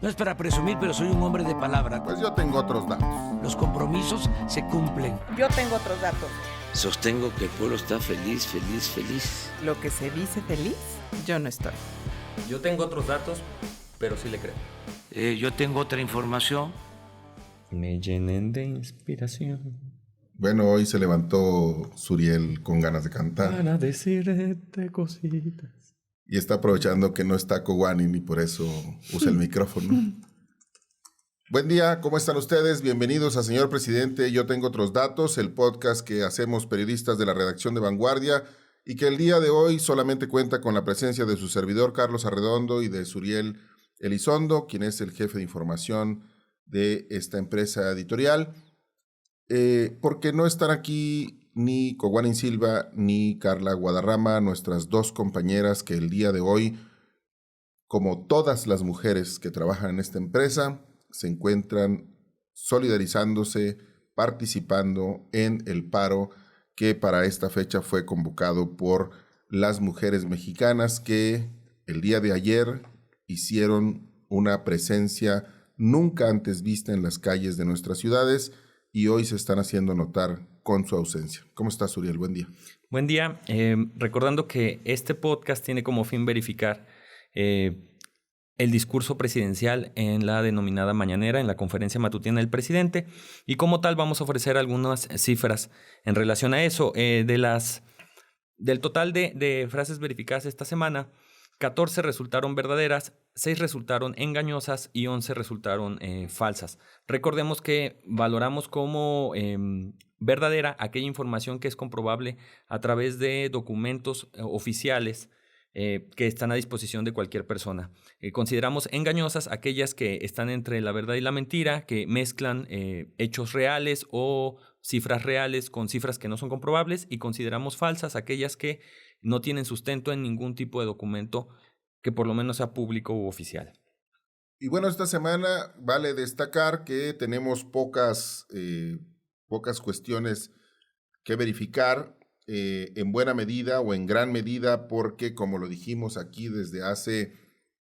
No es para presumir, pero soy un hombre de palabra. Pues yo tengo otros datos. Los compromisos se cumplen. Yo tengo otros datos. Sostengo que el pueblo está feliz, feliz, feliz. Lo que se dice feliz, yo no estoy. Yo tengo otros datos, pero sí le creo. Yo tengo otra información. Me llenen de inspiración. Bueno, hoy se levantó Suriel con ganas de cantar. Para decirte cositas. Y está aprovechando que no está Kowanin y por eso usa el micrófono. Buen día, ¿cómo están ustedes? Bienvenidos a Señor Presidente, Yo Tengo Otros Datos, el podcast que hacemos periodistas de la redacción de Vanguardia y que el día de hoy solamente cuenta con la presencia de su servidor Carlos Arredondo y de Suriel Elizondo, quien es el jefe de información de esta empresa editorial, porque no están aquí ni Kowanin Silva ni Carla Guadarrama, nuestras dos compañeras que el día de hoy, como todas las mujeres que trabajan en esta empresa, se encuentran solidarizándose, participando en el paro que para esta fecha fue convocado por las mujeres mexicanas que el día de ayer hicieron una presencia nunca antes vista en las calles de nuestras ciudades y hoy se están haciendo notar con su ausencia. ¿Cómo estás, Uriel? Buen día. Buen día. Recordando que este podcast tiene como fin verificar el discurso presidencial en la denominada mañanera, en la conferencia matutina del presidente, y como tal vamos a ofrecer algunas cifras en relación a eso. Del total de frases verificadas esta semana, 14 resultaron verdaderas, 6 resultaron engañosas y 11 resultaron falsas. Recordemos que valoramos como verdadera aquella información que es comprobable a través de documentos oficiales que están a disposición de cualquier persona. Consideramos engañosas aquellas que están entre la verdad y la mentira, que mezclan hechos reales o cifras reales con cifras que no son comprobables, y consideramos falsas aquellas que no tienen sustento en ningún tipo de documento que por lo menos sea público u oficial. Y bueno, esta semana vale destacar que tenemos pocas cuestiones que verificar en buena medida o en gran medida porque, como lo dijimos aquí desde hace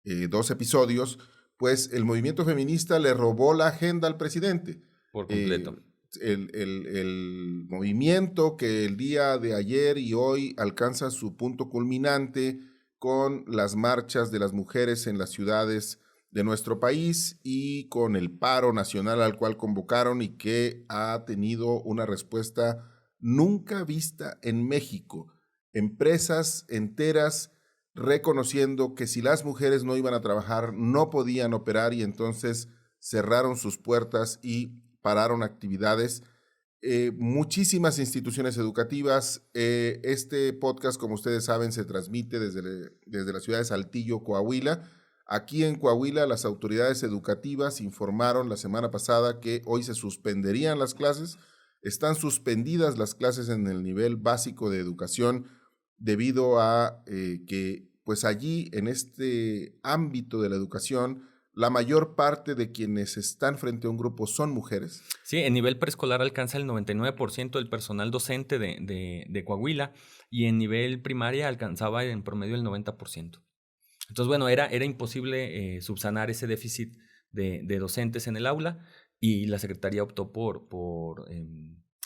2 episodios, pues el movimiento feminista le robó la agenda al presidente. Por completo. El movimiento que el día de ayer y hoy alcanza su punto culminante con las marchas de las mujeres en las ciudades de nuestro país y con el paro nacional al cual convocaron y que ha tenido una respuesta nunca vista en México. Empresas enteras reconociendo que si las mujeres no iban a trabajar no podían operar y entonces cerraron sus puertas y pararon actividades. Muchísimas instituciones educativas. Este podcast, como ustedes saben, se transmite desde la ciudad de Saltillo, Coahuila. Aquí en Coahuila, las autoridades educativas informaron la semana pasada que hoy se suspenderían las clases. Están suspendidas las clases en el nivel básico de educación debido a que, pues allí, en este ámbito de la educación, la mayor parte de quienes están frente a un grupo son mujeres. Sí, en nivel preescolar alcanza el 99% del personal docente de Coahuila y en nivel primaria alcanzaba en promedio el 90%. Entonces, bueno, era imposible subsanar ese déficit de docentes en el aula y la Secretaría optó por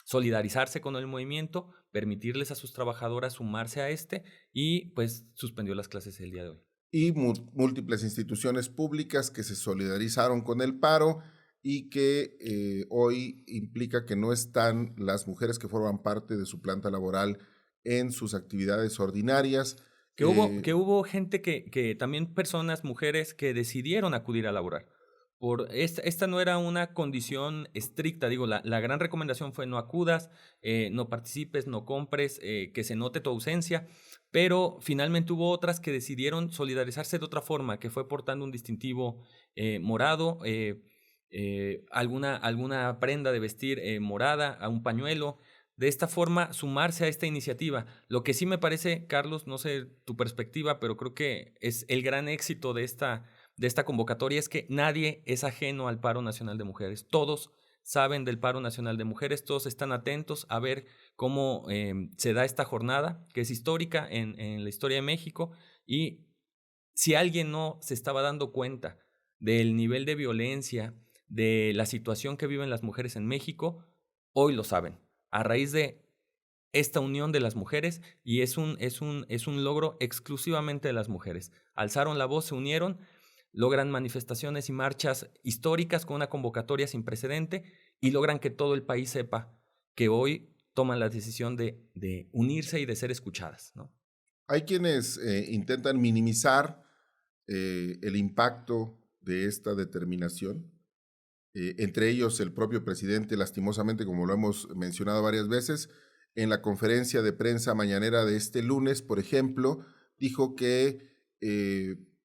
solidarizarse con el movimiento, permitirles a sus trabajadoras sumarse a y pues suspendió las clases el día de hoy. Y múltiples instituciones públicas que se solidarizaron con el paro y que hoy implica que no están las mujeres que forman parte de su planta laboral en sus actividades ordinarias. Que hubo gente que también personas, mujeres, que decidieron acudir a laborar. Esta no era una condición estricta, digo, la gran recomendación fue no acudas, no participes, no compres, que se note tu ausencia, pero finalmente hubo otras que decidieron solidarizarse de otra forma, que fue portando un distintivo morado, alguna prenda de vestir morada, a un pañuelo. De esta forma, sumarse a esta iniciativa. Lo que sí me parece, Carlos, no sé tu perspectiva, pero creo que es el gran éxito de esta convocatoria es que nadie es ajeno al paro nacional de mujeres. Todos saben del paro nacional de mujeres, todos están atentos a ver cómo se da esta jornada, que es histórica en la historia de México, y si alguien no se estaba dando cuenta del nivel de violencia, de la situación que viven las mujeres en México, hoy lo saben, a raíz de esta unión de las mujeres, y es un logro exclusivamente de las mujeres. Alzaron la voz, se unieron, logran manifestaciones y marchas históricas con una convocatoria sin precedente y logran que todo el país sepa que hoy toman la decisión de unirse y de ser escuchadas, ¿no? Hay quienes intentan minimizar el impacto de esta determinación. Entre ellos el propio presidente, lastimosamente, como lo hemos mencionado varias veces, en la conferencia de prensa mañanera de este lunes, por ejemplo, dijo que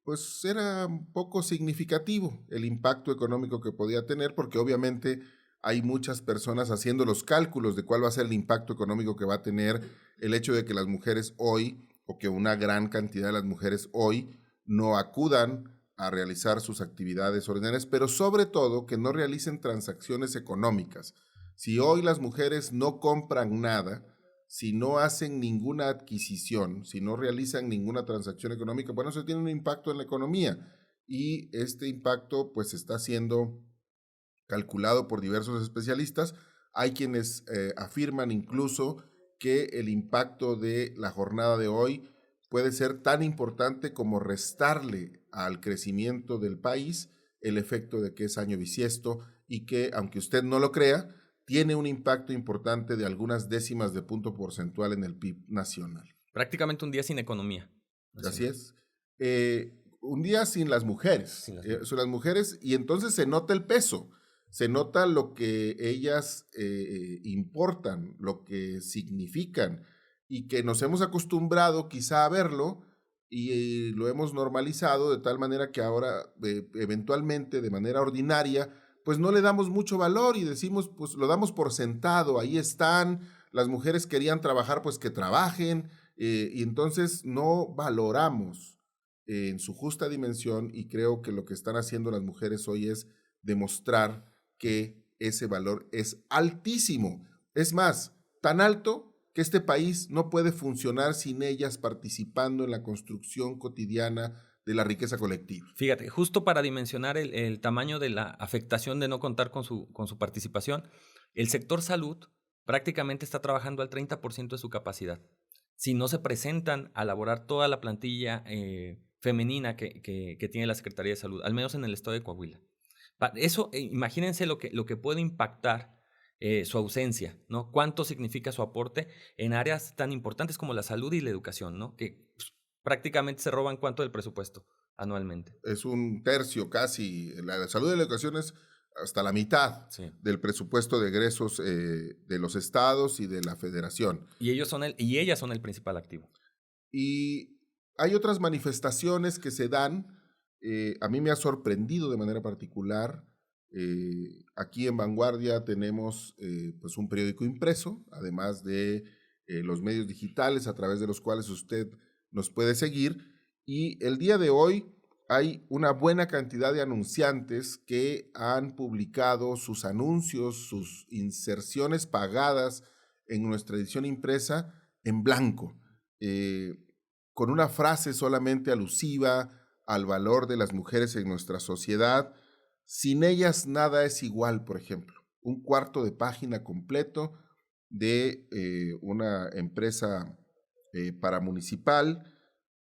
pues era poco significativo el impacto económico que podía tener, porque obviamente hay muchas personas haciendo los cálculos de cuál va a ser el impacto económico que va a tener el hecho de que las mujeres hoy, o que una gran cantidad de las mujeres hoy, no acudan a realizar sus actividades ordinarias, pero sobre todo que no realicen transacciones económicas. Si hoy las mujeres no compran nada, si no hacen ninguna adquisición, si no realizan ninguna transacción económica, bueno, eso tiene un impacto en la economía, y este impacto pues está siendo calculado por diversos especialistas. Hay quienes afirman incluso que el impacto de la jornada de hoy puede ser tan importante como restarle al crecimiento del país el efecto de que es año bisiesto y que, aunque usted no lo crea, tiene un impacto importante de algunas décimas de punto porcentual en el PIB nacional. Prácticamente un día sin economía. Así es. Un día sin las mujeres. Sin las mujeres, y entonces se nota el peso. Se nota lo que ellas importan, lo que significan, y que nos hemos acostumbrado quizá a verlo y lo hemos normalizado de tal manera que ahora eventualmente de manera ordinaria pues no le damos mucho valor y decimos, pues lo damos por sentado, ahí están, las mujeres querían trabajar, pues que trabajen, y entonces no valoramos en su justa dimensión, y creo que lo que están haciendo las mujeres hoy es demostrar que ese valor es altísimo. Es más, tan alto que este país no puede funcionar sin ellas participando en la construcción cotidiana de la riqueza colectiva. Fíjate, justo para dimensionar el tamaño de la afectación de no contar con su participación, el sector salud prácticamente está trabajando al 30% de su capacidad. Si no se presentan a elaborar toda la plantilla femenina que tiene la Secretaría de Salud, al menos en el estado de Coahuila. Eso, imagínense lo que puede impactar su ausencia, ¿no? Cuánto significa su aporte en áreas tan importantes como la salud y la educación, ¿no? Que pues, prácticamente se roban cuánto del presupuesto anualmente. Es un tercio casi. La salud y la educación es hasta la mitad del presupuesto de egresos de los estados y de la federación. Y ellas son el principal activo. Y hay otras manifestaciones que se dan. A mí me ha sorprendido de manera particular. Aquí en Vanguardia tenemos pues un periódico impreso, además de los medios digitales a través de los cuales usted nos puede seguir, y el día de hoy hay una buena cantidad de anunciantes que han publicado sus anuncios, sus inserciones pagadas en nuestra edición impresa en blanco, con una frase solamente alusiva al valor de las mujeres en nuestra sociedad. Sin ellas nada es igual, por ejemplo. Un cuarto de página completo de una empresa paramunicipal,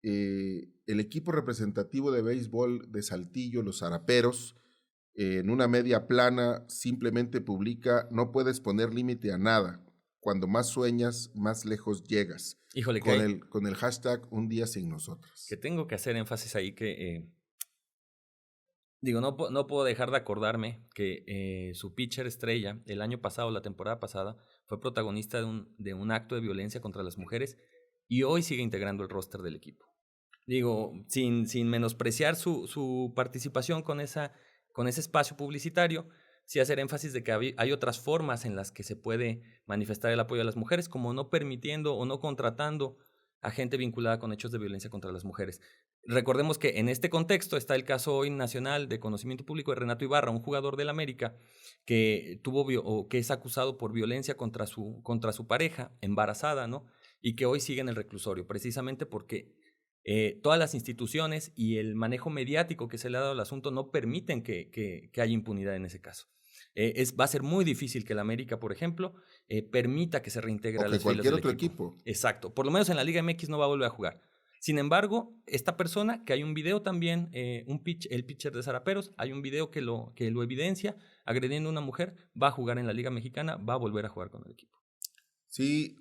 el equipo representativo de béisbol de Saltillo, los Zaraperos, en una media plana simplemente publica: no puedes poner límite a nada. Cuando más sueñas, más lejos llegas. Híjole, con el hashtag Un Día Sin Nosotras. Que tengo que hacer énfasis ahí que... Digo, no puedo dejar de acordarme que su pitcher estrella, el año pasado, la temporada pasada, fue protagonista de un acto de violencia contra las mujeres y hoy sigue integrando el roster del equipo. Digo, sin menospreciar su participación con ese espacio publicitario, sí hacer énfasis de que hay otras formas en las que se puede manifestar el apoyo a las mujeres, como no permitiendo o no contratando a gente vinculada con hechos de violencia contra las mujeres. Recordemos que en este contexto está el caso hoy nacional de conocimiento público de Renato Ibarra, un jugador del América que que es acusado por violencia contra su pareja embarazada, ¿no? Y que hoy sigue en el reclusorio, precisamente porque Todas las instituciones y el manejo mediático que se le ha dado al asunto no permiten que haya impunidad en ese caso. Va a ser muy difícil que el América, por ejemplo, permita que se reintegre a O las que filas cualquier del otro equipo. Exacto. Por lo menos en la Liga MX no va a volver a jugar. Sin embargo, esta persona, que hay un video también, el pitcher de Zaraperos, hay un video que lo evidencia, agrediendo a una mujer, va a jugar en la Liga Mexicana, va a volver a jugar con el equipo. Sí,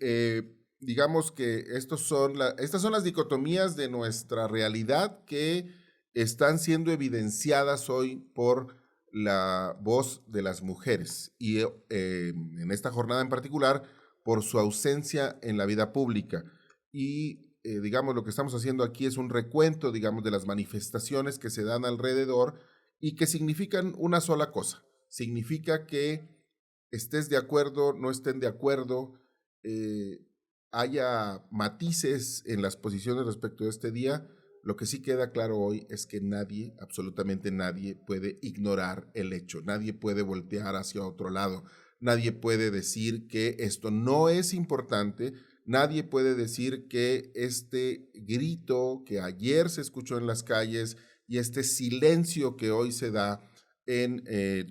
digamos que estas son las dicotomías de nuestra realidad que están siendo evidenciadas hoy por la voz de las mujeres y en esta jornada en particular por su ausencia en la vida pública. Y digamos, lo que estamos haciendo aquí es un recuento, digamos, de las manifestaciones que se dan alrededor y que significan una sola cosa. Significa que estés de acuerdo, no estén de acuerdo, haya matices en las posiciones respecto de este día. Lo que sí queda claro hoy es que nadie, absolutamente nadie, puede ignorar el hecho. Nadie puede voltear hacia otro lado. Nadie puede decir que esto no es importante. Nadie puede decir que este grito que ayer se escuchó en las calles y este silencio que hoy se da en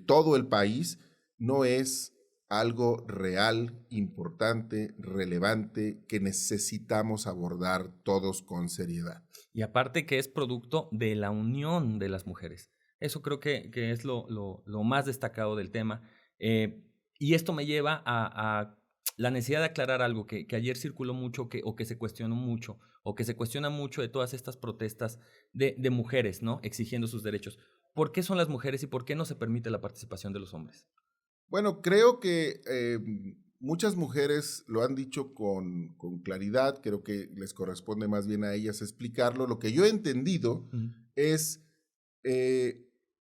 todo el país no es algo real, importante, relevante, que necesitamos abordar todos con seriedad. Y aparte que es producto de la unión de las mujeres. Eso creo que es lo más destacado del tema. Y esto me lleva a la necesidad de aclarar algo que ayer circuló mucho o que se cuestionó mucho o que se cuestiona mucho de todas estas protestas de mujeres, ¿no? Exigiendo sus derechos. ¿Por qué son las mujeres y por qué no se permite la participación de los hombres? Bueno, creo que muchas mujeres lo han dicho con claridad, creo que les corresponde más bien a ellas explicarlo. Lo que yo he entendido es,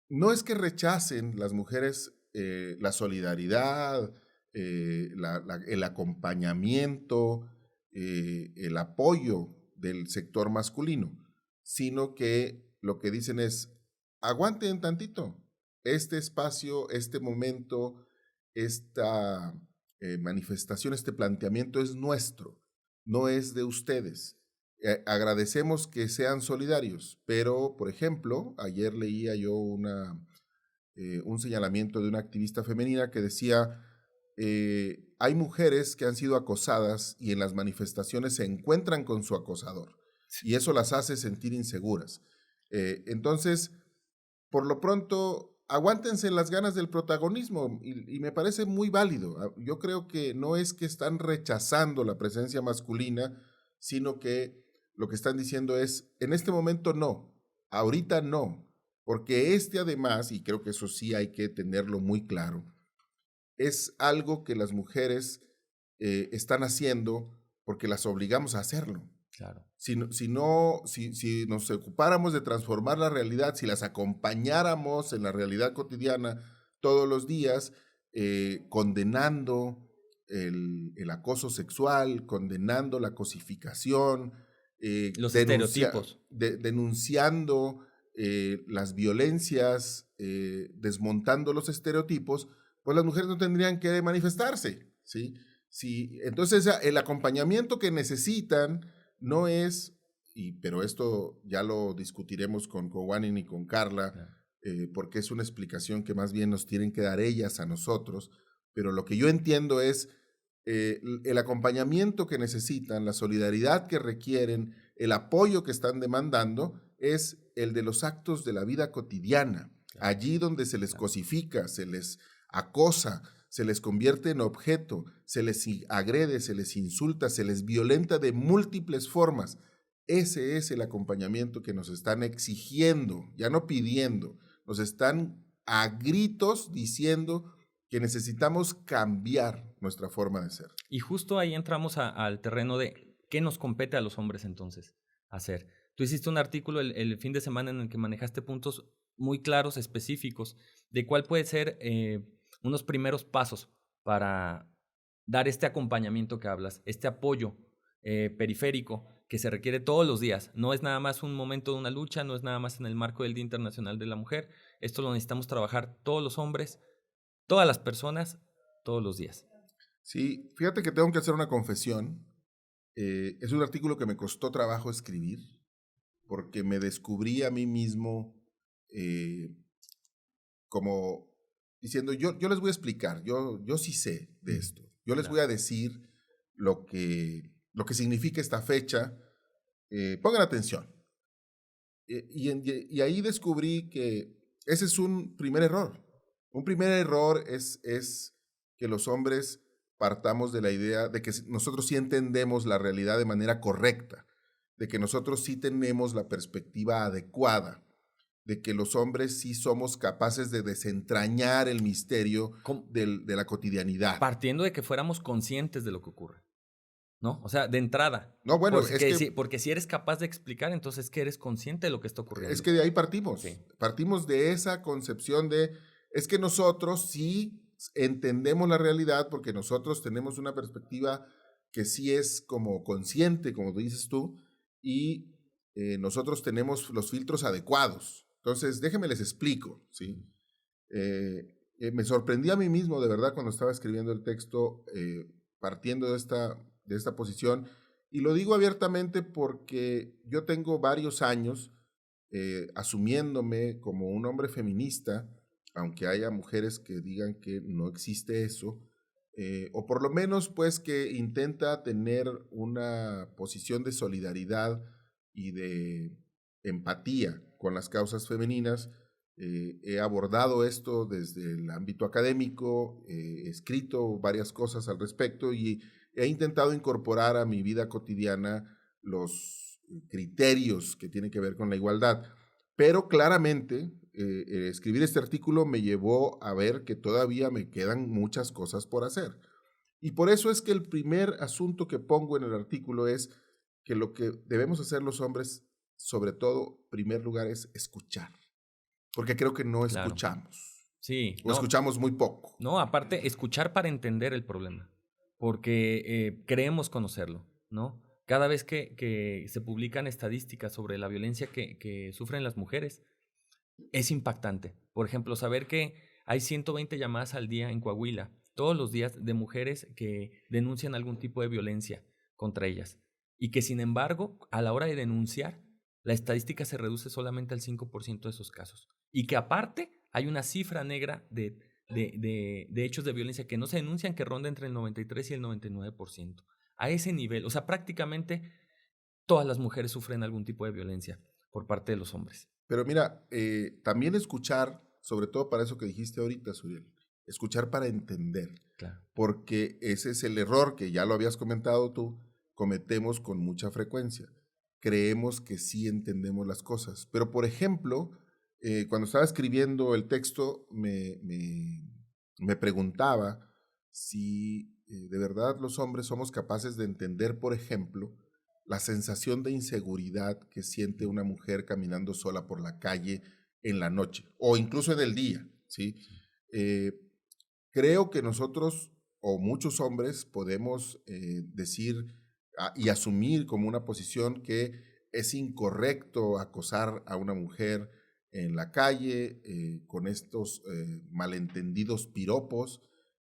no es que rechacen las mujeres la solidaridad, el acompañamiento, el apoyo del sector masculino, sino que lo que dicen es, aguanten tantito, este espacio, este momento, esta manifestación, este planteamiento es nuestro, no es de ustedes. Agradecemos que sean solidarios, pero, por ejemplo, ayer leía yo un señalamiento de una activista femenina que decía, hay mujeres que han sido acosadas y en las manifestaciones se encuentran con su acosador y eso las hace sentir inseguras. Entonces, por lo pronto, aguántense las ganas del protagonismo y me parece muy válido. Yo creo que no es que están rechazando la presencia masculina, sino que lo que están diciendo es, en este momento no, ahorita no, porque además, y creo que eso sí hay que tenerlo muy claro, es algo que las mujeres están haciendo porque las obligamos a hacerlo. Claro. Si nos ocupáramos de transformar la realidad, si las acompañáramos en la realidad cotidiana todos los días, condenando el acoso sexual, condenando la cosificación, los estereotipos, denunciando las violencias, desmontando los estereotipos, pues las mujeres no tendrían que manifestarse, ¿sí? Entonces el acompañamiento que necesitan no es, pero esto ya lo discutiremos con Kowanin y con Carla, porque es una explicación que más bien nos tienen que dar ellas a nosotros, pero lo que yo entiendo es el acompañamiento que necesitan, la solidaridad que requieren, el apoyo que están demandando, es el de los actos de la vida cotidiana, allí donde se les cosifica, se les acosa, se les convierte en objeto, se les agrede, se les insulta, se les violenta de múltiples formas. Ese es el acompañamiento que nos están exigiendo, ya no pidiendo, nos están a gritos diciendo que necesitamos cambiar nuestra forma de ser. Y justo ahí entramos al terreno de qué nos compete a los hombres entonces hacer. Tú hiciste un artículo el fin de semana en el que manejaste puntos muy claros, específicos, de cuál puede ser unos primeros pasos para dar este acompañamiento que hablas, este apoyo periférico que se requiere todos los días. No es nada más un momento de una lucha, no es nada más en el marco del Día Internacional de la Mujer. Esto lo necesitamos trabajar todos los hombres, todas las personas, todos los días. Sí, fíjate que tengo que hacer una confesión. Es un artículo que me costó trabajo escribir. porque me descubrí a mí mismo como diciendo, yo les voy a explicar, yo sí sé de esto, yo les voy a decir lo que significa esta fecha, pongan atención. Y ahí descubrí que ese es un primer error. Un primer error es que los hombres partamos de la idea de que nosotros sí entendemos la realidad de manera correcta, de que nosotros sí tenemos la perspectiva adecuada, de que los hombres sí somos capaces de desentrañar el misterio de la cotidianidad. Partiendo de que fuéramos conscientes de lo que ocurre, ¿no? O sea, de entrada. No, bueno, porque si eres capaz de explicar, entonces es que eres consciente de lo que está ocurriendo. Es que de ahí partimos. Sí. Partimos de esa concepción es que nosotros sí entendemos la realidad porque nosotros tenemos una perspectiva que sí es como consciente, como dices tú, y nosotros tenemos los filtros adecuados. Entonces, déjenme les explico, ¿sí? Me sorprendí a mí mismo, de verdad, cuando estaba escribiendo el texto, partiendo de esta posición, y lo digo abiertamente porque yo tengo varios años asumiéndome como un hombre feminista, aunque haya mujeres que digan que no existe eso, o por lo menos pues que intenta tener una posición de solidaridad y de empatía con las causas femeninas. He abordado esto desde el ámbito académico, he escrito varias cosas al respecto y he intentado incorporar a mi vida cotidiana los criterios que tienen que ver con la igualdad. Pero claramente, escribir este artículo me llevó a ver que todavía me quedan muchas cosas por hacer. Y por eso es que el primer asunto que pongo en el artículo es que lo que debemos hacer los hombres, sobre todo, en primer lugar, es escuchar. Porque creo que no escuchamos. Sí. O escuchamos muy poco. No, aparte, escuchar para entender el problema. Porque creemos conocerlo, ¿no? Cada vez que se publican estadísticas sobre la violencia que sufren las mujeres, es impactante. Por ejemplo, saber que hay 120 llamadas al día en Coahuila, todos los días, de mujeres que denuncian algún tipo de violencia contra ellas. Y que, sin embargo, a la hora de denunciar, la estadística se reduce solamente al 5% de esos casos. Y que, aparte, hay una cifra negra de hechos de violencia que no se denuncian, que ronda entre el 93 y el 99%. A ese nivel, o sea, prácticamente todas las mujeres sufren algún tipo de violencia por parte de los hombres. Pero mira, también escuchar, sobre todo para eso que dijiste ahorita, Suriel, escuchar para entender. Claro. Porque ese es el error que ya lo habías comentado tú, cometemos con mucha frecuencia. Creemos que sí entendemos las cosas. Pero, por ejemplo, cuando estaba escribiendo el texto, me preguntaba si de verdad los hombres somos capaces de entender, por ejemplo, la sensación de inseguridad que siente una mujer caminando sola por la calle en la noche o incluso en el día, ¿sí? Creo que nosotros o muchos hombres podemos decir y asumir como una posición que es incorrecto acosar a una mujer en la calle con estos malentendidos piropos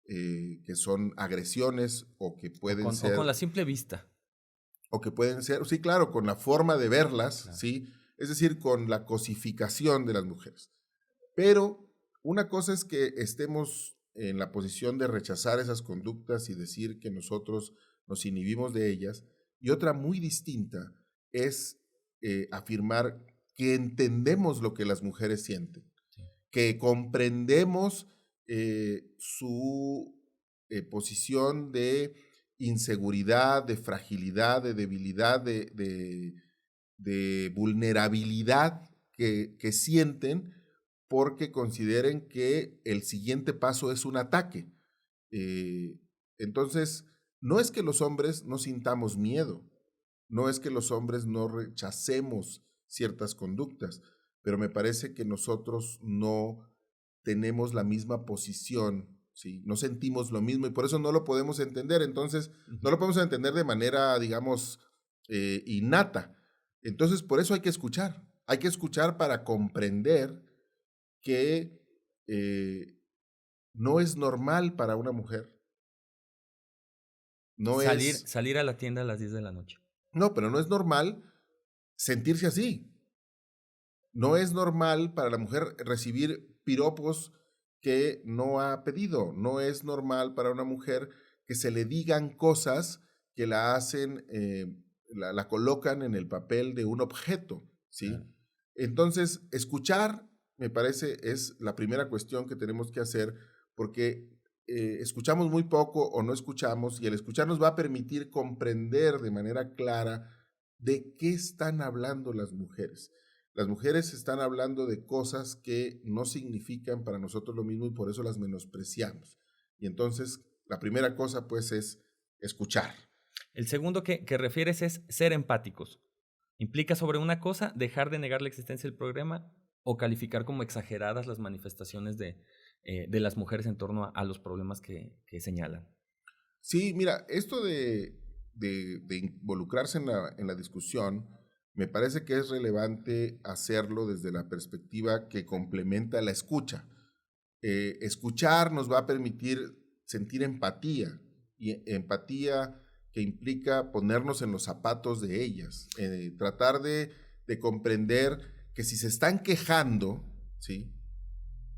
que son agresiones o que pueden ser... O con la simple vista. O que pueden ser, sí, claro, con la forma de verlas, Claro. ¿sí? Es decir, con la cosificación de las mujeres. Pero una cosa es que estemos en la posición de rechazar esas conductas y decir que nosotros nos inhibimos de ellas, y otra muy distinta es afirmar que entendemos lo que las mujeres sienten, sí, que comprendemos su posición de inseguridad, de fragilidad, de debilidad, de vulnerabilidad que sienten porque consideren que el siguiente paso es un ataque. Entonces, no es que los hombres no sintamos miedo, no es que los hombres no rechacemos ciertas conductas, pero me parece que nosotros no tenemos la misma posición, ¿sí? No sentimos lo mismo y por eso no lo podemos entender. Entonces, no lo podemos entender de manera, digamos, innata. Entonces, por eso hay que escuchar para comprender que no es normal para una mujer. Salir a la tienda a las 10 de la noche. No, pero no es normal sentirse así. No es normal para la mujer recibir piropos que no ha pedido. No es normal para una mujer que se le digan cosas que la hacen, la colocan en el papel de un objeto, ¿sí? Claro. Entonces, escuchar, me parece, es la primera cuestión que tenemos que hacer, porque escuchamos muy poco o no escuchamos, y el escuchar nos va a permitir comprender de manera clara de qué están hablando las mujeres. Las mujeres están hablando de cosas que no significan para nosotros lo mismo y por eso las menospreciamos. Y entonces, la primera cosa, pues, es escuchar. El segundo que refieres es ser empáticos. Implica sobre una cosa dejar de negar la existencia del problema o calificar como exageradas las manifestaciones de las mujeres en torno a los problemas que señalan. Sí, mira, esto de involucrarse en la discusión, me parece que es relevante hacerlo desde la perspectiva que complementa la escucha. Escuchar nos va a permitir sentir empatía, y empatía que implica ponernos en los zapatos de ellas, tratar de comprender que si se están quejando, ¿sí?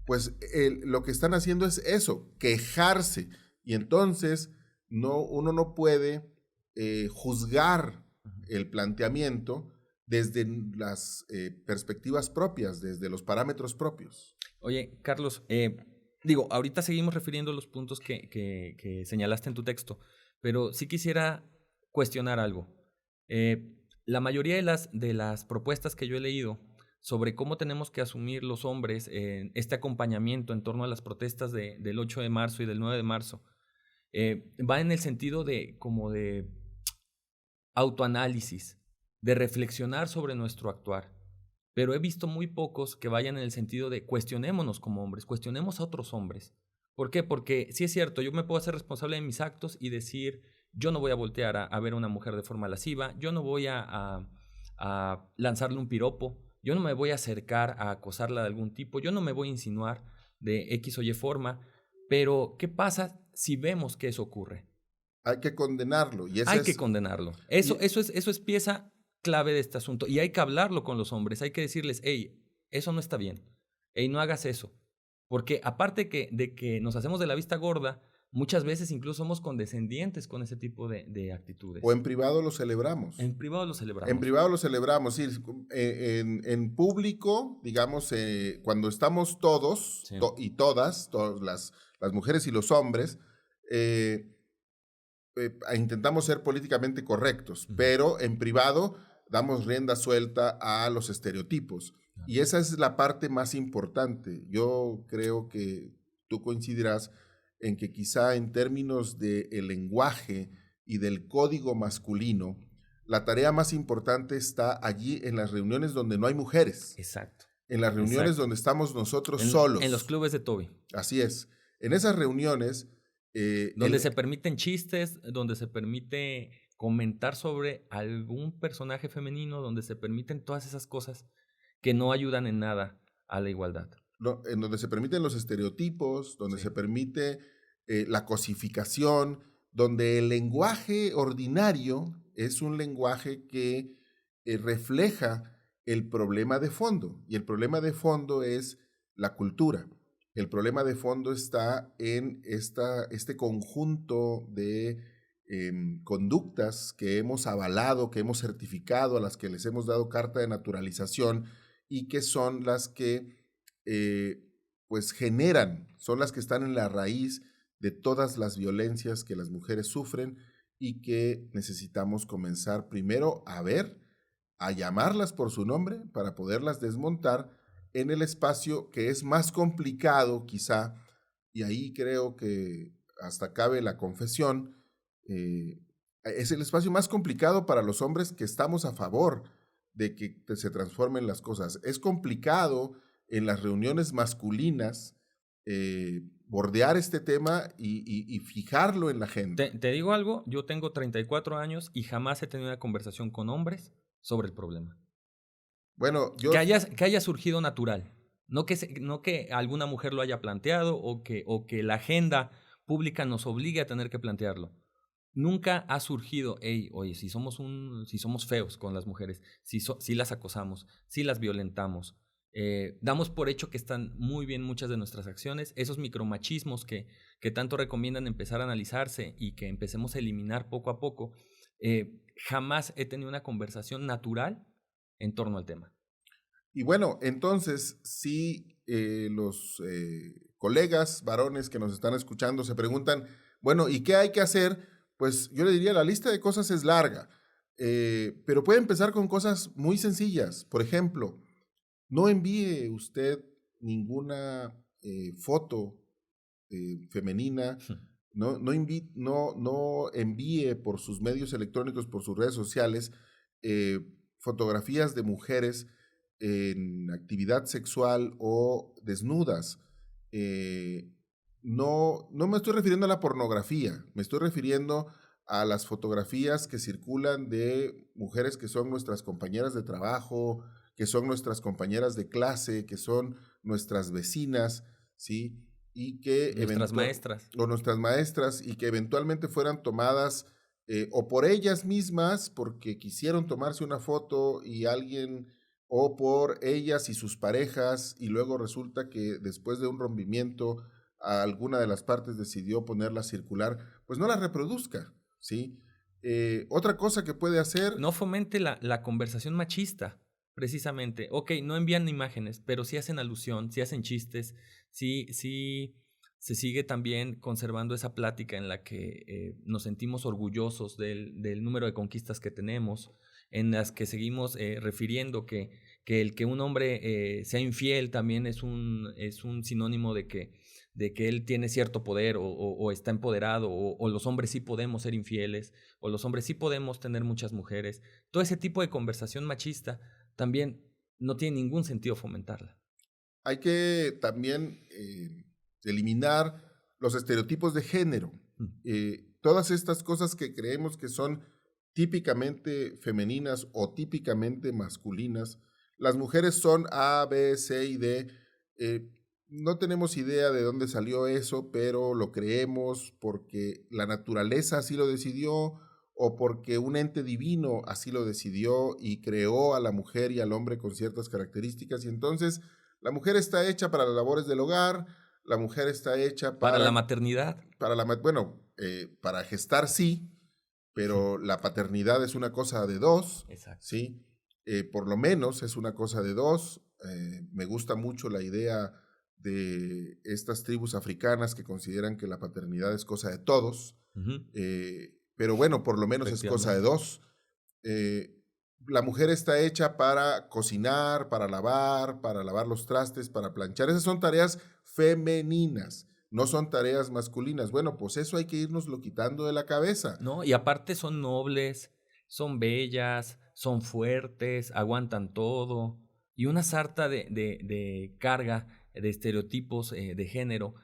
Pues lo que están haciendo es eso, quejarse, y entonces uno no puede juzgar el planteamiento desde las perspectivas propias, desde los parámetros propios. Oye, Carlos, ahorita seguimos refiriendo los puntos que señalaste en tu texto, pero sí quisiera cuestionar algo. La mayoría de las propuestas que yo he leído sobre cómo tenemos que asumir los hombres este acompañamiento en torno a las protestas del 8 de marzo y del 9 de marzo, va en el sentido de autoanálisis, de reflexionar sobre nuestro actuar. Pero he visto muy pocos que vayan en el sentido de cuestionémonos como hombres, cuestionemos a otros hombres. ¿Por qué? Porque sí es cierto, yo me puedo hacer responsable de mis actos y decir, yo no voy a voltear a ver a una mujer de forma lasciva, yo no voy a lanzarle un piropo, yo no me voy a acercar a acosarla de algún tipo, yo no me voy a insinuar de X o Y forma, pero ¿qué pasa si vemos que eso ocurre? Hay que condenarlo. Hay que condenarlo. Eso es pieza clave de este asunto. Y hay que hablarlo con los hombres. Hay que decirles, hey, eso no está bien. Hey, no hagas eso. Porque aparte de que nos hacemos de la vista gorda, muchas veces incluso somos condescendientes con ese tipo de actitudes. O en privado lo celebramos. En privado lo celebramos. En privado lo celebramos. Sí, en público, digamos, cuando estamos todos, Sí. Y todas las mujeres y los hombres, intentamos ser políticamente correctos, pero en privado damos rienda suelta a los estereotipos. Y esa es la parte más importante. Yo creo que tú coincidirás en que quizá en términos del lenguaje y del código masculino, la tarea más importante está allí en las reuniones donde no hay mujeres. Exacto. En las reuniones donde estamos nosotros solos. En los clubes de Toby. Así es. En esas reuniones... donde se permiten chistes, donde se permite comentar sobre algún personaje femenino, donde se permiten todas esas cosas que no ayudan en nada a la igualdad. En donde se permiten los estereotipos, donde Sí. se permite la cosificación, donde el lenguaje ordinario es un lenguaje que refleja el problema de fondo. Y el problema de fondo es la cultura. El problema de fondo está en este conjunto de conductas que hemos avalado, que hemos certificado, a las que les hemos dado carta de naturalización y que son las que pues generan, son las que están en la raíz de todas las violencias que las mujeres sufren y que necesitamos comenzar primero a ver, a llamarlas por su nombre para poderlas desmontar en el espacio que es más complicado quizá, y ahí creo que hasta cabe la confesión, es el espacio más complicado para los hombres que estamos a favor de que se transformen las cosas. Es complicado en las reuniones masculinas bordear este tema y fijarlo en la gente. Te digo algo, yo tengo 34 años y jamás he tenido una conversación con hombres sobre el problema. Bueno, yo... Que haya surgido natural. No que alguna mujer lo haya planteado o que la agenda pública nos obligue a tener que plantearlo. Nunca ha surgido, oye, si somos feos con las mujeres, si las acosamos, si las violentamos, Damos por hecho que están muy bien muchas de nuestras acciones. Esos micromachismos que tanto recomiendan empezar a analizarse y que empecemos a eliminar poco a poco, jamás he tenido una conversación natural en torno al tema. Y bueno, entonces, si los colegas varones que nos están escuchando se preguntan, bueno, ¿y qué hay que hacer? Pues yo le diría, la lista de cosas es larga, pero puede empezar con cosas muy sencillas. Por ejemplo, no envíe usted ninguna foto femenina, no envíe por sus medios electrónicos, por sus redes sociales, fotografías de mujeres en actividad sexual o desnudas. No me estoy refiriendo a la pornografía, me estoy refiriendo a las fotografías que circulan de mujeres que son nuestras compañeras de trabajo, que son nuestras compañeras de clase, que son nuestras vecinas, ¿sí? Y que nuestras maestras. O nuestras maestras, y que eventualmente fueran tomadas o por ellas mismas, porque quisieron tomarse una foto y alguien, o por ellas y sus parejas, y luego resulta que después de un rompimiento alguna de las partes decidió ponerla a circular, pues no la reproduzca, ¿sí? Otra cosa que puede hacer... No fomente la conversación machista, precisamente. Ok, no envían imágenes, pero sí hacen alusión, sí hacen chistes, sí se sigue también conservando esa plática en la que nos sentimos orgullosos del número de conquistas que tenemos, en las que seguimos refiriendo que el que un hombre sea infiel también es un sinónimo de que él tiene cierto poder o está empoderado, o los hombres sí podemos ser infieles, o los hombres sí podemos tener muchas mujeres. Todo ese tipo de conversación machista también no tiene ningún sentido fomentarla. Hay que también eliminar los estereotipos de género. Todas estas cosas que creemos que son típicamente femeninas o típicamente masculinas. Las mujeres son A, B, C y D. No tenemos idea de dónde salió eso, pero lo creemos porque la naturaleza así lo decidió, o porque un ente divino así lo decidió y creó a la mujer y al hombre con ciertas características. Y entonces la mujer está hecha para las labores del hogar, la mujer está hecha para la maternidad. Para gestar sí, pero la paternidad es una cosa de dos. Exacto. ¿Sí? Por lo menos es una cosa de dos. Me gusta mucho la idea de estas tribus africanas que consideran que la paternidad es cosa de todos. Uh-huh. Pero bueno, por lo menos es cosa de dos. La mujer está hecha para cocinar, para lavar los trastes, para planchar. Esas son tareas femeninas, no son tareas masculinas. Bueno, pues eso hay que irnoslo quitando de la cabeza. No, y aparte son nobles, son bellas, son fuertes, aguantan todo. Y una sarta de carga, de estereotipos de género.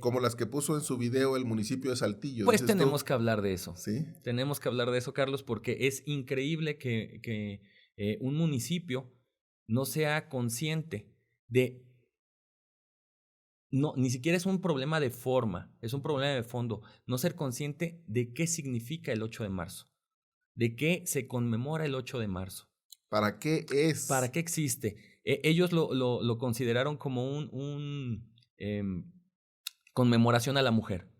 Como las que puso en su video el municipio de Saltillo. Pues tenemos que hablar de eso. ¿Sí? Tenemos que hablar de eso, Carlos, porque es increíble que un municipio no sea consciente de... No, ni siquiera es un problema de forma, es un problema de fondo. No ser consciente de qué significa el 8 de marzo, de qué se conmemora el 8 de marzo. ¿Para qué es? ¿Para qué existe? Ellos lo consideraron como conmemoración a la mujer,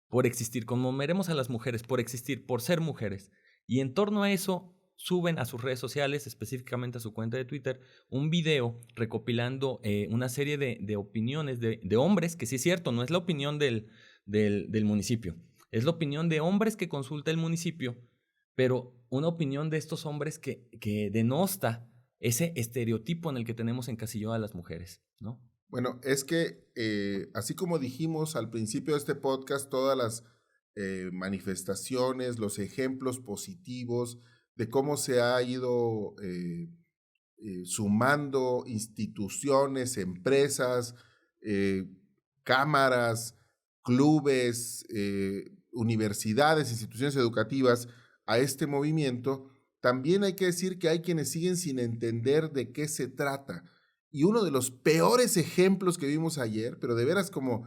por existir. Conmemoremos a las mujeres por existir, por ser mujeres. Y en torno a eso suben a sus redes sociales, específicamente a su cuenta de Twitter, un video recopilando una serie de opiniones de hombres, que sí es cierto, no es la opinión del municipio, es la opinión de hombres que consulta el municipio, pero una opinión de estos hombres que denosta ese estereotipo en el que tenemos encasillado a las mujeres, ¿no? Bueno, es que así como dijimos al principio de este podcast, todas las manifestaciones, los ejemplos positivos de cómo se ha ido sumando instituciones, empresas, cámaras, clubes, universidades, instituciones educativas a este movimiento, también hay que decir que hay quienes siguen sin entender de qué se trata. Y uno de los peores ejemplos que vimos ayer, pero de veras como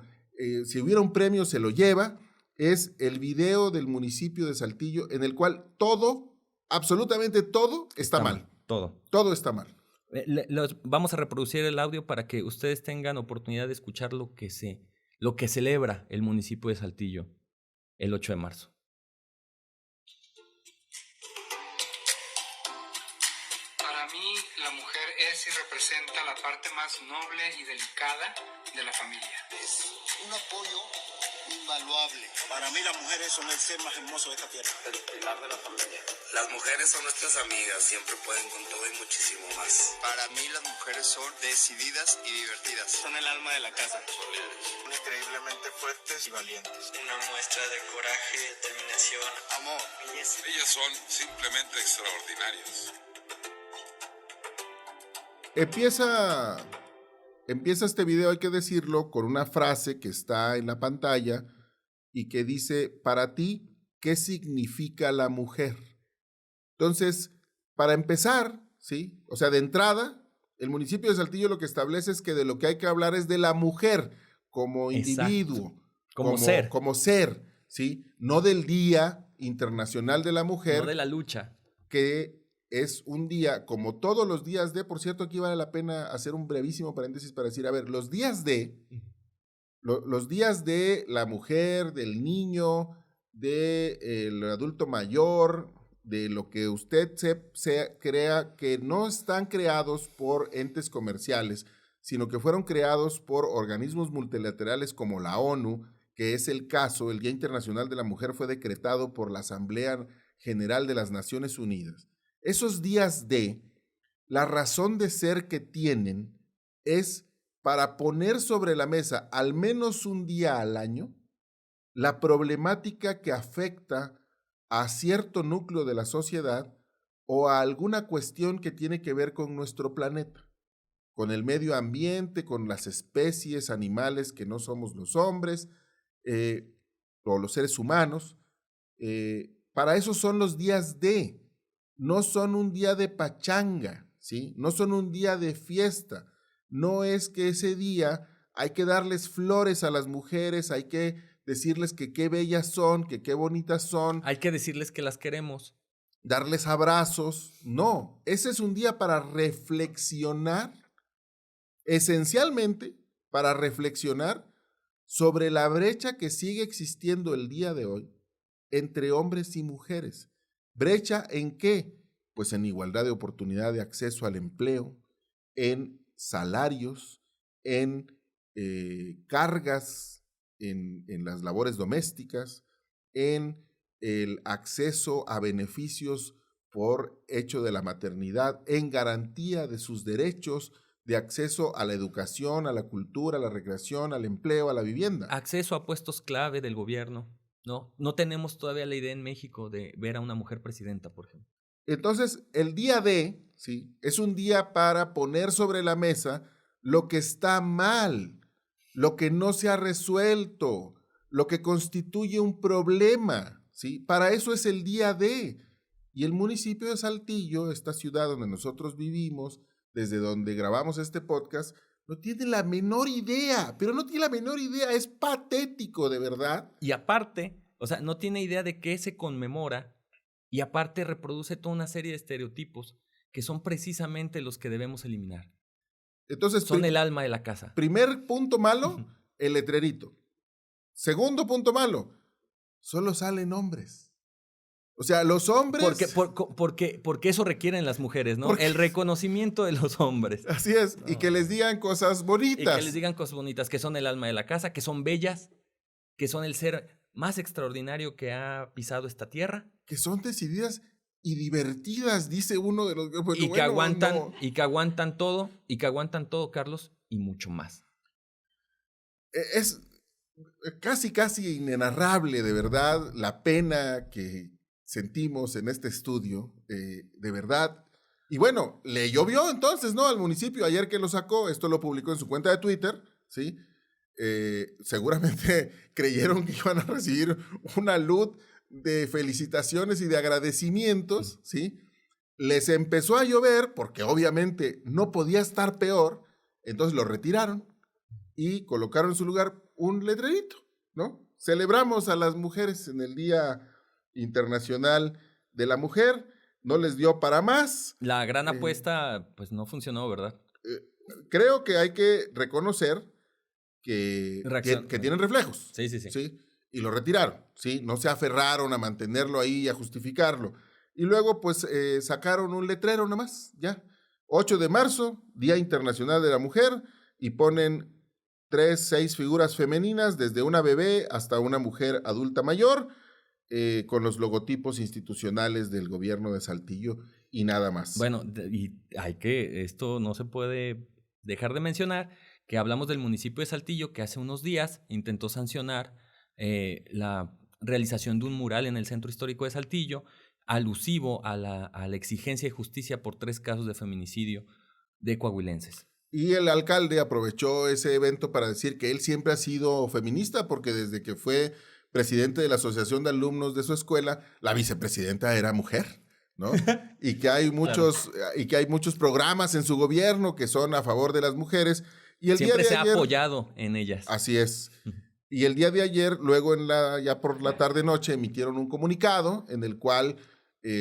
si hubiera un premio se lo lleva, es el video del municipio de Saltillo en el cual todo, absolutamente todo, está mal. Todo. Todo está mal. Vamos a reproducir el audio para que ustedes tengan oportunidad de escuchar lo que celebra el municipio de Saltillo el 8 de marzo. Para mí, la mujer es y representa la parte más noble y delicada de la familia. Es un apoyo invaluable. Para mí las mujeres son el ser más hermoso de esta tierra. El pilar de la familia. Las mujeres son nuestras amigas, siempre pueden con todo y muchísimo más. Para mí las mujeres son decididas y divertidas. Son el alma de la casa. Son líderes. Increíblemente fuertes y valientes. Una muestra de coraje, determinación, amor. belleza. Ellas son simplemente extraordinarias. Empieza este video, hay que decirlo, con una frase que está en la pantalla y que dice, para ti, ¿qué significa la mujer? Entonces, para empezar, ¿sí? O sea, de entrada, el municipio de Saltillo lo que establece es que de lo que hay que hablar es de la mujer como individuo. Exacto. Como ser, ¿sí? No del Día Internacional de la Mujer. No de la lucha. Que es un día, como todos los días de, por cierto, aquí vale la pena hacer un brevísimo paréntesis para decir, a ver, los días de la mujer, del niño, del adulto mayor, de lo que usted se crea que no están creados por entes comerciales, sino que fueron creados por organismos multilaterales como la ONU, que es el caso, el Día Internacional de la Mujer fue decretado por la Asamblea General de las Naciones Unidas. Esos días la razón de ser que tienen es para poner sobre la mesa, al menos un día al año, la problemática que afecta a cierto núcleo de la sociedad o a alguna cuestión que tiene que ver con nuestro planeta, con el medio ambiente, con las especies animales que no somos los hombres o los seres humanos. Para eso son los días no son un día de pachanga, ¿sí? No son un día de fiesta. No es que ese día hay que darles flores a las mujeres, hay que decirles que qué bellas son, que qué bonitas son. Hay que decirles que las queremos. Darles abrazos. No, ese es un día para reflexionar, esencialmente para reflexionar sobre la brecha que sigue existiendo el día de hoy entre hombres y mujeres. ¿Brecha en qué? Pues en igualdad de oportunidad de acceso al empleo, en salarios, en cargas, en las labores domésticas, en el acceso a beneficios por hecho de la maternidad, en garantía de sus derechos de acceso a la educación, a la cultura, a la recreación, al empleo, a la vivienda. Acceso a puestos clave del gobierno. No tenemos todavía la idea en México de ver a una mujer presidenta, por ejemplo. Entonces, el día ¿sí? Es un día para poner sobre la mesa lo que está mal, lo que no se ha resuelto, lo que constituye un problema, ¿sí? Para eso es el día Y el municipio de Saltillo, esta ciudad donde nosotros vivimos, desde donde grabamos este podcast, no tiene la menor idea, pero no tiene la menor idea, es patético, de verdad. Y aparte, o sea, no tiene idea de qué se conmemora y aparte reproduce toda una serie de estereotipos que son precisamente los que debemos eliminar. Entonces, son el alma de la casa. Primer punto malo, el letrerito. Segundo punto malo, solo salen hombres. O sea, los hombres... Porque eso requieren las mujeres, ¿no? El reconocimiento de los hombres. Así es, y que les digan cosas bonitas. Y que les digan cosas bonitas, que son el alma de la casa, que son bellas, que son el ser más extraordinario que ha pisado esta tierra. Que son decididas y divertidas, dice uno de los... Y que aguantan todo, Carlos, y mucho más. Es casi inenarrable, de verdad, la pena que sentimos en este estudio, de verdad. Y bueno, le llovió entonces, ¿no? Al municipio, ayer que lo sacó, esto lo publicó en su cuenta de Twitter, ¿sí? Seguramente creyeron que iban a recibir una luz de felicitaciones y de agradecimientos, ¿sí? Les empezó a llover, porque obviamente no podía estar peor, entonces lo retiraron y colocaron en su lugar un letrerito, ¿no? Celebramos a las mujeres en el Día Internacional de la Mujer. no les dio para más. La gran apuesta, pues no funcionó, ¿verdad? Creo que hay que reconocer que tienen reflejos. Sí. ¿Sí? Y lo retiraron, ¿sí? No se aferraron a mantenerlo ahí y a justificarlo. Y luego, pues, sacaron un letrero nada más, ya. 8 de marzo, Día Internacional de la Mujer, y ponen 6 figuras femeninas, desde una bebé hasta una mujer adulta mayor, con los logotipos institucionales del gobierno de Saltillo y nada más. Bueno, esto no se puede dejar de mencionar, que hablamos del municipio de Saltillo, que hace unos días intentó sancionar la realización de un mural en el centro histórico de Saltillo, alusivo a la exigencia de justicia por 3 casos de feminicidio de coahuilenses. Y el alcalde aprovechó ese evento para decir que él siempre ha sido feminista, porque desde que fue presidente de la asociación de alumnos de su escuela, la vicepresidenta era mujer, ¿no? Y que hay muchos programas en su gobierno que son a favor de las mujeres. Y el siempre día de se ayer, ha apoyado en ellas. Así es. Y el día de ayer, luego ya por la tarde-noche, emitieron un comunicado en el cual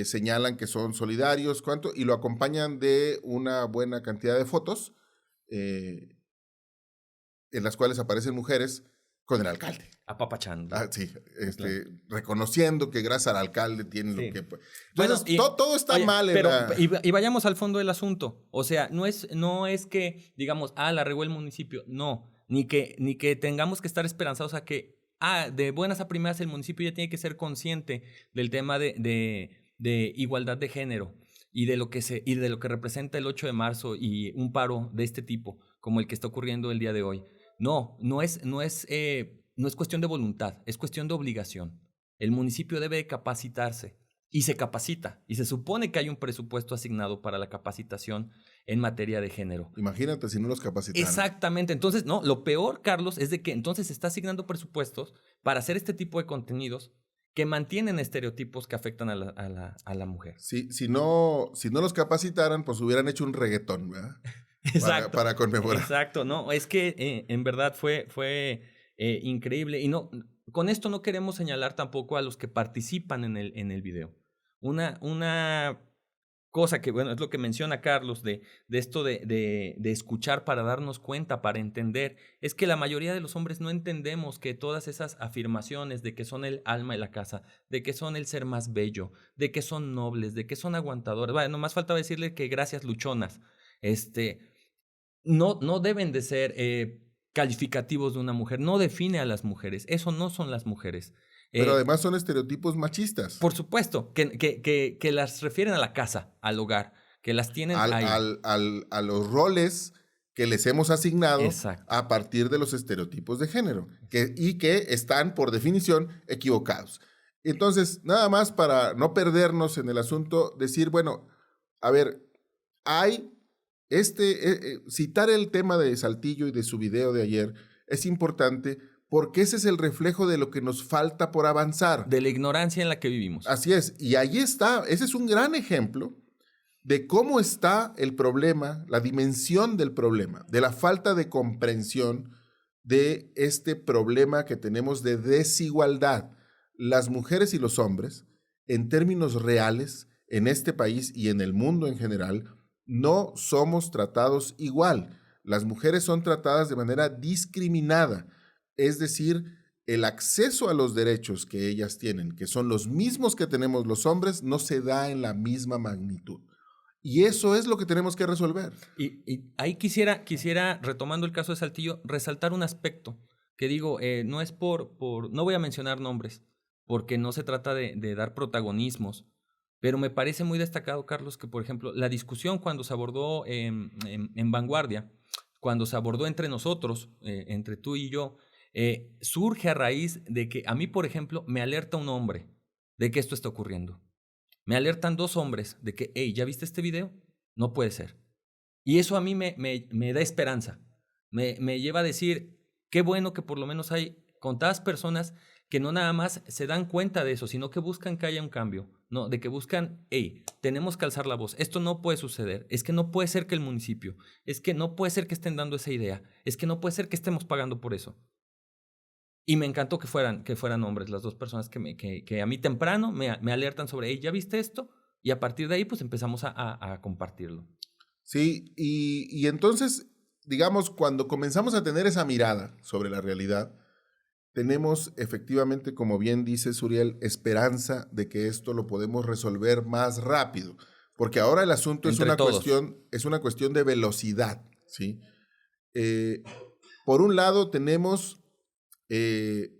señalan que son solidarios, y lo acompañan de una buena cantidad de fotos en las cuales aparecen mujeres con el alcalde. Apapachando. Sí, claro. Reconociendo que gracias al alcalde tienen lo que... Entonces, bueno, todo está mal. Y vayamos al fondo del asunto. O sea, no es que digamos, la regó el municipio. No, ni que tengamos que estar esperanzados a que, de buenas a primeras el municipio ya tiene que ser consciente del tema de igualdad de género y de lo que representa el 8 de marzo y un paro de este tipo, como el que está ocurriendo el día de hoy. No es cuestión de voluntad, es cuestión de obligación. El municipio debe de capacitarse y se capacita, y se supone que hay un presupuesto asignado para la capacitación en materia de género. Imagínate si no los capacitaran. Exactamente. Entonces, no, lo peor, Carlos, es de que entonces se está asignando presupuestos para hacer este tipo de contenidos que mantienen estereotipos que afectan a la mujer. Sí, si no los capacitaran, pues hubieran hecho un reggaetón, ¿verdad? Exacto. Para conmemorar. Exacto, no, es que en verdad fue increíble. Y no, con esto no queremos señalar tampoco a los que participan en el video. Una cosa que, bueno, es lo que menciona Carlos de esto de escuchar para darnos cuenta, para entender, es que la mayoría de los hombres no entendemos que todas esas afirmaciones de que son el alma de la casa, de que son el ser más bello, de que son nobles, de que son aguantadores. Bueno, nomás faltaba decirle que gracias luchonas, no deben de ser calificativos de una mujer, no define a las mujeres, eso no son las mujeres. Pero además son estereotipos machistas. Por supuesto, que las refieren a la casa, al hogar, que las tienen ahí. A los roles que les hemos asignado. Exacto. A partir de los estereotipos de género, y que están, por definición, equivocados. Entonces, nada más para no perdernos en el asunto, decir, bueno, a ver, hay citar el tema de Saltillo y de su video de ayer es importante, porque ese es el reflejo de lo que nos falta por avanzar. De la ignorancia en la que vivimos. Así es, y ahí está, ese es un gran ejemplo de cómo está el problema, la dimensión del problema, de la falta de comprensión de este problema que tenemos de desigualdad. Las mujeres y los hombres, en términos reales, en este país y en el mundo en general, no somos tratados igual. Las mujeres son tratadas de manera discriminada. Es decir, el acceso a los derechos que ellas tienen, que son los mismos que tenemos los hombres, no se da en la misma magnitud. Y eso es lo que tenemos que resolver. Y ahí quisiera, retomando el caso de Saltillo, resaltar un aspecto que digo, no es no voy a mencionar nombres, porque no se trata de dar protagonismos, pero me parece muy destacado, Carlos, que por ejemplo, la discusión cuando se abordó en Vanguardia, cuando se abordó entre nosotros, entre tú y yo, surge a raíz de que a mí, por ejemplo, me alerta un hombre de que esto está ocurriendo. Me alertan 2 hombres de que, hey, ¿ya viste este video? No puede ser. Y eso a mí me da esperanza. Me lleva a decir, qué bueno que por lo menos hay contadas personas que no nada más se dan cuenta de eso, sino que buscan que haya un cambio, ¿no? De que buscan, hey, tenemos que alzar la voz. Esto no puede suceder. Es que no puede ser que el municipio, es que no puede ser que estén dando esa idea, es que no puede ser que estemos pagando por eso. Y me encantó que fueran hombres las 2 personas que a mí temprano me alertan sobre, hey, ¿ya viste esto? y a partir de ahí pues empezamos a compartirlo. Sí, y entonces, digamos, cuando comenzamos a tener esa mirada sobre la realidad, tenemos efectivamente, como bien dice Suriel, esperanza de que esto lo podemos resolver más rápido, porque ahora el asunto es una cuestión de velocidad, ¿sí? Por un lado tenemos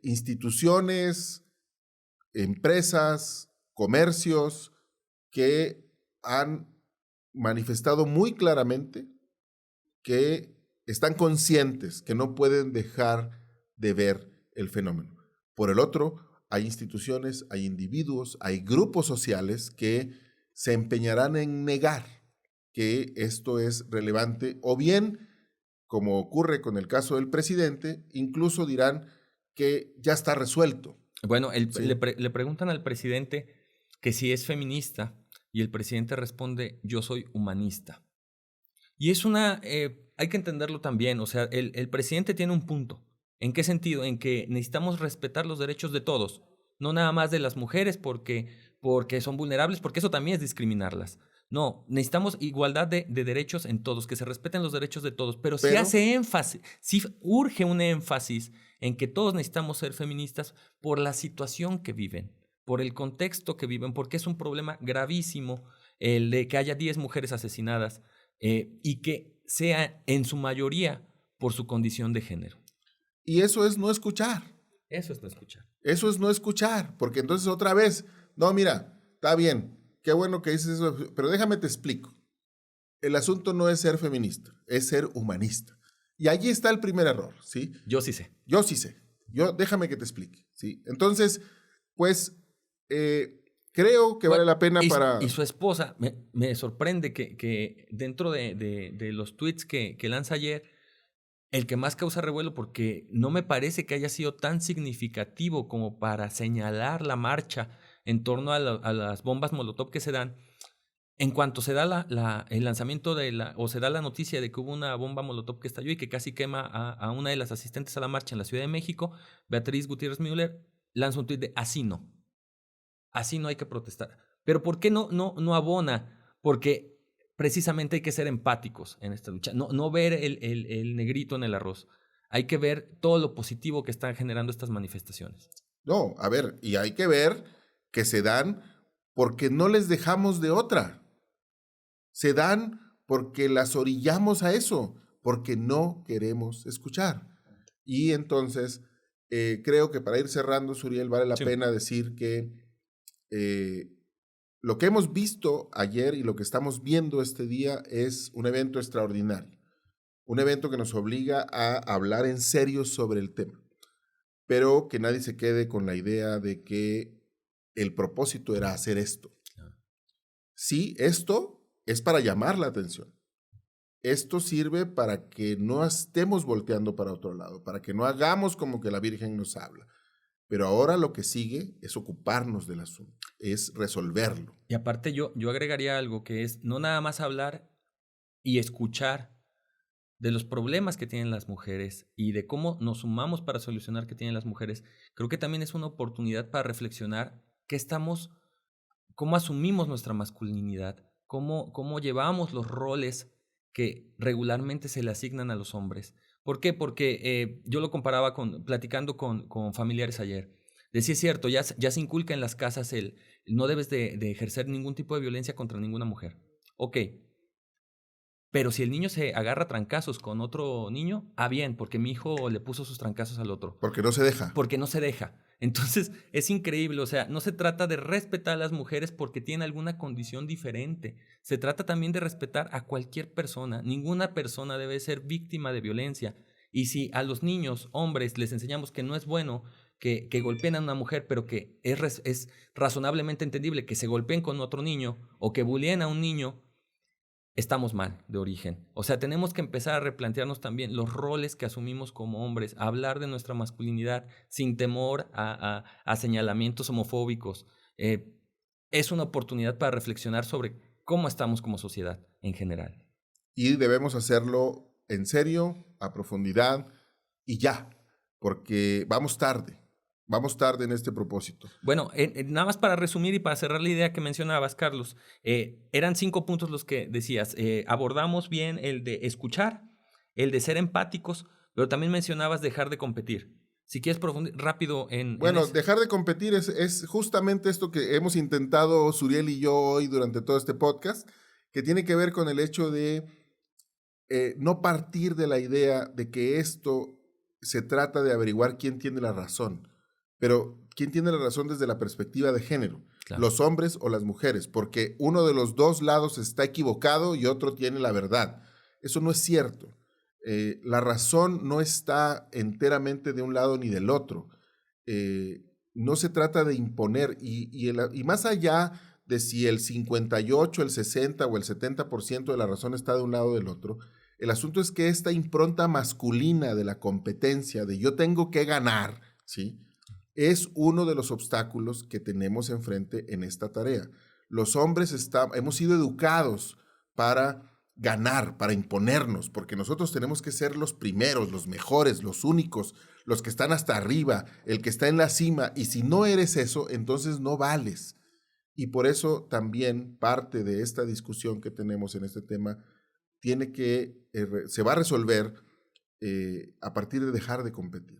instituciones, empresas, comercios que han manifestado muy claramente que están conscientes que no pueden dejar de ver el fenómeno. Por el otro, hay instituciones, hay individuos, hay grupos sociales que se empeñarán en negar que esto es relevante, o bien, como ocurre con el caso del presidente, incluso dirán que ya está resuelto. Bueno, Sí. le preguntan al presidente que si es feminista y el presidente responde, yo soy humanista. Y es hay que entenderlo también, o sea, el presidente tiene un punto. ¿En qué sentido? En que necesitamos respetar los derechos de todos, no nada más de las mujeres porque son vulnerables, porque eso también es discriminarlas. No, necesitamos igualdad de derechos en todos, que se respeten los derechos de todos, pero sí hace énfasis, sí urge un énfasis en que todos necesitamos ser feministas por la situación que viven, por el contexto que viven, porque es un problema gravísimo el de que haya 10 mujeres asesinadas y que sea en su mayoría por su condición de género. Y eso es no escuchar. Eso es no escuchar. Eso es no escuchar, porque entonces otra vez, no, mira, está bien, qué bueno que dices eso, pero déjame te explico. El asunto no es ser feminista, es ser humanista. Y allí está el primer error, ¿sí? Yo sí sé. Yo sí sé. Déjame que te explique, ¿sí? Entonces, pues, creo que vale la pena para... Y su esposa, me sorprende que dentro de los tweets que lanza ayer, el que más causa revuelo, porque no me parece que haya sido tan significativo como para señalar la marcha en torno a las bombas Molotov que se dan. En cuanto se da el lanzamiento o se da la noticia de que hubo una bomba Molotov que estalló y que casi quema a una de las asistentes a la marcha en la Ciudad de México, Beatriz Gutiérrez Müller, lanza un tuit de así no hay que protestar. Pero ¿por qué no abona? Porque precisamente hay que ser empáticos en esta lucha, no ver el negrito en el arroz. Hay que ver todo lo positivo que están generando estas manifestaciones. No, a ver, y hay que ver que se dan porque no les dejamos de otra. Se dan porque las orillamos a eso, porque no queremos escuchar. Y entonces, creo que para ir cerrando, Suriel, vale la pena decir que lo que hemos visto ayer y lo que estamos viendo este día es un evento extraordinario, un evento que nos obliga a hablar en serio sobre el tema, pero que nadie se quede con la idea de que el propósito era hacer esto. Sí, esto es para llamar la atención. Esto sirve para que no estemos volteando para otro lado, para que no hagamos como que la Virgen nos habla. Pero ahora lo que sigue es ocuparnos del asunto, es resolverlo. Y aparte yo agregaría algo que es no nada más hablar y escuchar de los problemas que tienen las mujeres y de cómo nos sumamos para solucionar que tienen las mujeres. Creo que también es una oportunidad para reflexionar cómo asumimos nuestra masculinidad, cómo llevamos los roles que regularmente se le asignan a los hombres. ¿Por qué? Porque yo lo comparaba platicando con familiares ayer. Decía, es cierto, ya se inculca en las casas no debes de ejercer ningún tipo de violencia contra ninguna mujer. Ok, pero si el niño se agarra a trancazos con otro niño, bien, porque mi hijo le puso sus trancazos al otro. Porque no se deja. Porque no se deja. Entonces, es increíble, o sea, no se trata de respetar a las mujeres porque tienen alguna condición diferente. Se trata también de respetar a cualquier persona. Ninguna persona debe ser víctima de violencia. Y si a los niños, hombres, les enseñamos que no es bueno que golpeen a una mujer, pero que es razonablemente entendible que se golpeen con otro niño o que bulleen a un niño, estamos mal de origen. O sea, tenemos que empezar a replantearnos también los roles que asumimos como hombres, a hablar de nuestra masculinidad sin temor a señalamientos homofóbicos. Es una oportunidad para reflexionar sobre cómo estamos como sociedad en general. Y debemos hacerlo en serio, a profundidad y ya, porque vamos tarde. Vamos tarde en este propósito. Bueno, nada más para resumir y para cerrar la idea que mencionabas, Carlos, eran 5 puntos los que decías. Abordamos bien el de escuchar, el de ser empáticos, pero también mencionabas dejar de competir. Si quieres profundizar rápido en... Bueno, dejar de competir es justamente esto que hemos intentado Suriel y yo hoy durante todo este podcast, que tiene que ver con el hecho de no partir de la idea de que esto se trata de averiguar quién tiene la razón, pero quién tiene la razón desde la perspectiva de género, claro. Los hombres o las mujeres, porque uno de los dos lados está equivocado y otro tiene la verdad. Eso no es cierto. La razón no está enteramente de un lado ni del otro. No se trata de imponer y más allá de si el 58, el 60 o el 70% de la razón está de un lado o del otro, el asunto es que esta impronta masculina de la competencia, de yo tengo que ganar, ¿sí?, es uno de los obstáculos que tenemos enfrente en esta tarea. Los hombres hemos sido educados para ganar, para imponernos, porque nosotros tenemos que ser los primeros, los mejores, los únicos, los que están hasta arriba, el que está en la cima, y si no eres eso, entonces no vales. Y por eso también parte de esta discusión que tenemos en este tema se va a resolver a partir de dejar de competir.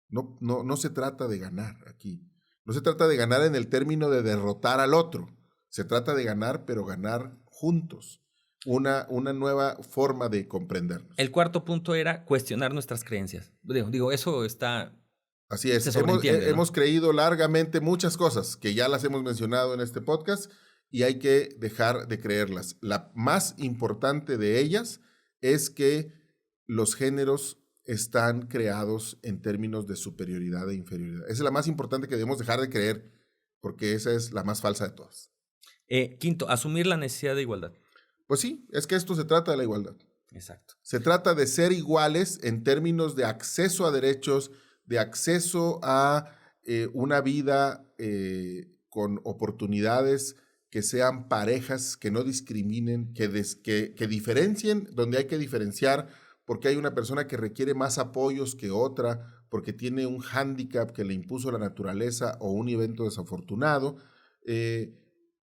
No se trata de ganar aquí. No se trata de ganar en el término de derrotar al otro. Se trata de ganar, pero ganar juntos. Una nueva forma de comprendernos. El cuarto punto era cuestionar nuestras creencias. Digo, eso está... Así es. Hemos creído largamente muchas cosas que ya las hemos mencionado en este podcast y hay que dejar de creerlas. La más importante de ellas es que los géneros están creados en términos de superioridad e inferioridad. Esa es la más importante que debemos dejar de creer, porque esa es la más falsa de todas. Quinto, asumir la necesidad de igualdad. Pues sí, es que esto se trata de la igualdad. Exacto. Se trata de ser iguales en términos de acceso a derechos, de acceso a una vida con oportunidades que sean parejas, que no discriminen, que diferencien donde hay que diferenciar, porque hay una persona que requiere más apoyos que otra, porque tiene un hándicap que le impuso la naturaleza o un evento desafortunado.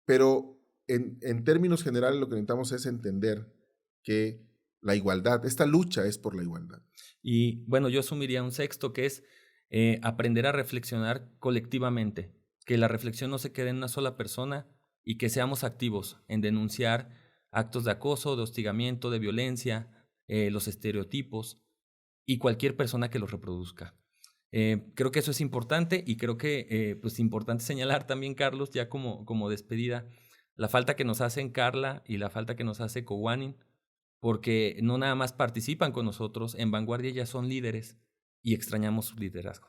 Pero en términos generales lo que necesitamos es entender que la igualdad, esta lucha es por la igualdad. Y bueno, yo asumiría un sexto que es aprender a reflexionar colectivamente, que la reflexión no se quede en una sola persona y que seamos activos en denunciar actos de acoso, de hostigamiento, de violencia, los estereotipos y cualquier persona que los reproduzca. Creo que eso es importante y creo que pues importante señalar también, Carlos, ya como despedida, la falta que nos hacen Carla y la falta que nos hace Kowanin, porque no nada más participan con nosotros, en Vanguardia ya son líderes y extrañamos su liderazgo.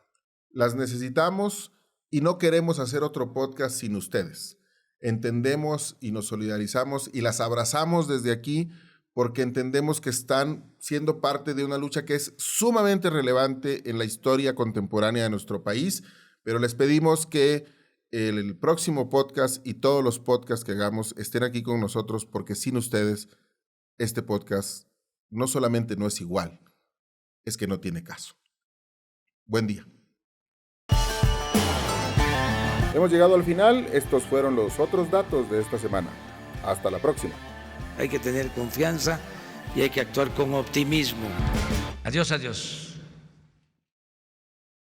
Las necesitamos y no queremos hacer otro podcast sin ustedes. Entendemos y nos solidarizamos y las abrazamos desde aquí porque entendemos que están siendo parte de una lucha que es sumamente relevante en la historia contemporánea de nuestro país, pero les pedimos que el próximo podcast y todos los podcasts que hagamos estén aquí con nosotros, porque sin ustedes este podcast no solamente no es igual, es que no tiene caso. Buen día. Hemos llegado al final. Estos fueron los otros datos de esta semana. Hasta la próxima. Hay que tener confianza y hay que actuar con optimismo. Adiós, adiós.